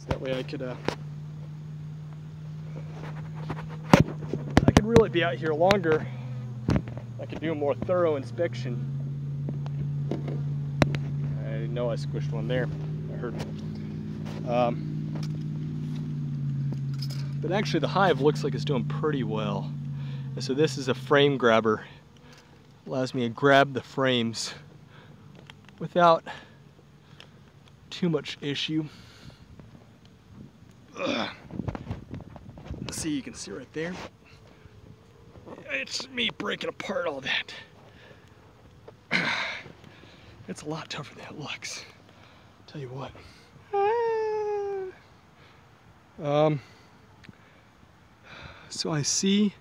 So that way I could really be out here longer. I could do a more thorough inspection. I know I squished one there. I heard it. But actually the hive looks like it's doing pretty well. And so this is a frame grabber. Allows me to grab the frames without too much issue. See, you can see right there. It's me breaking apart all that. It's a lot tougher than it looks. Tell you what. So I see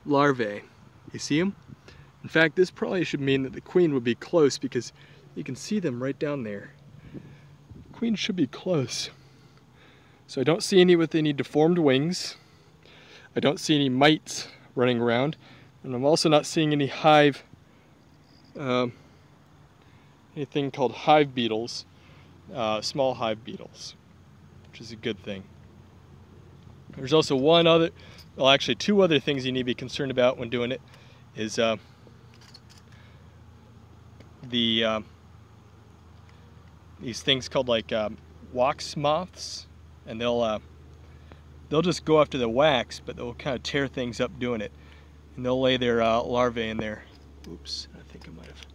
larvae. You see them? In fact, this probably should mean that the queen would be close because you can see them right down there. Queen should be close. So I don't see any with any deformed wings. I don't see any mites running around. And I'm also not seeing any hive, anything called hive beetles, small hive beetles, which is a good thing. There's also two other things you need to be concerned about when doing it is these things called like wax moths, and they'll just go after the wax, but they'll kind of tear things up doing it, and they'll lay their larvae in there. Oops, I think I might have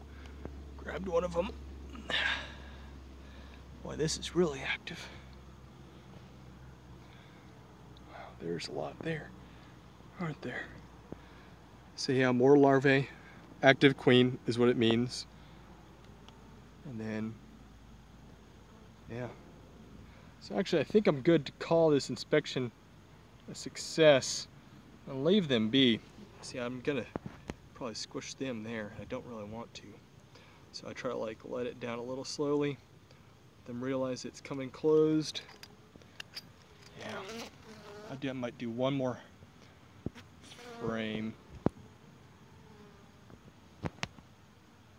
grabbed one of them. Boy, this is really active. Wow, there's a lot there, aren't there? So yeah, more larvae. Active queen is what it means. And then, yeah. So actually I think I'm good to call this inspection a success and leave them be. See, I'm gonna probably squish them there. I don't really want to. So I try to like let it down a little slowly, let them realize it's coming closed. Yeah, I might do one more frame.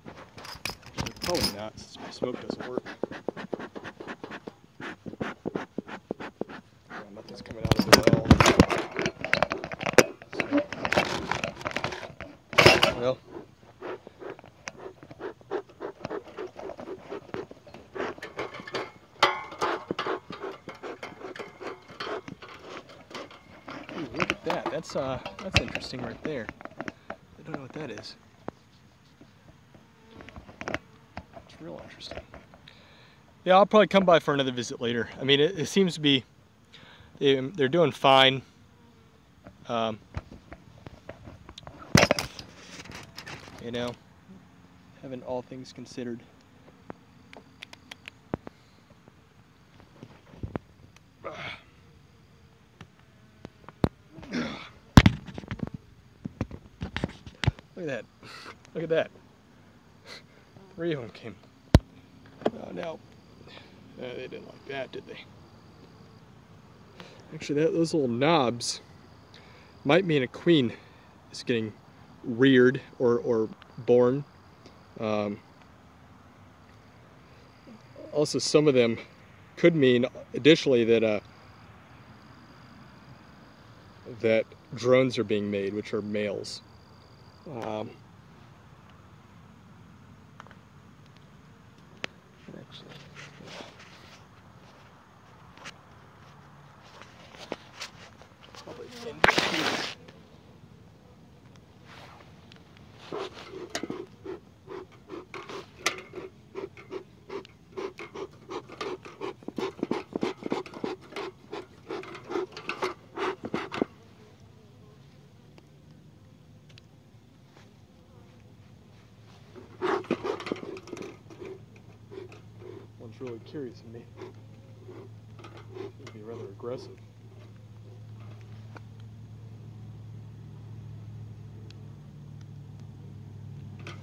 Actually, probably not, since my smoke doesn't work. Yeah, nothing's coming out of it at all. So, well. Ooh, look at that. That's interesting right there. I don't know what that is. It's real interesting. Yeah, I'll probably come by for another visit later. I mean, it seems to be, they're doing fine. You know, having all things considered. Look at that. Look at that. 3 of them came. Oh, no. They didn't like that, did they? Actually, those little knobs might mean a queen is getting reared or born. Also, some of them could mean additionally that that drones are being made, which are males. Actually, probably in here. One's really curious of me. Seems to be rather aggressive.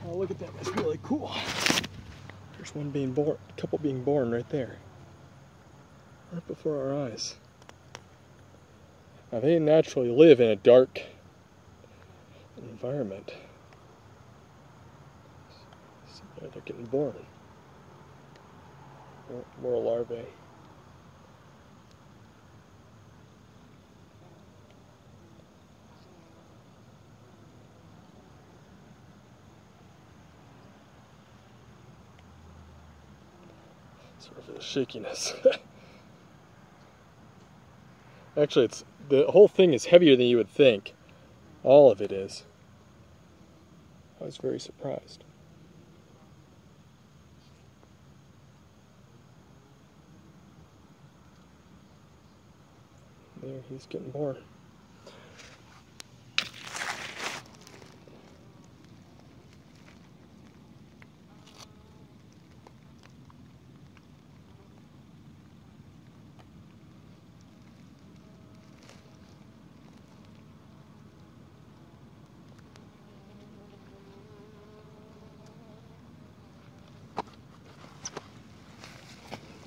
Oh, look at that. That's really cool. There's one being born, a couple being born right there. Right before our eyes. Now, they naturally live in a dark environment. So they're getting born. More larvae. Sort of a shakiness. Actually, the whole thing is heavier than you would think. All of it is. I was very surprised. There, he's getting more.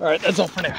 All right, that's all for now.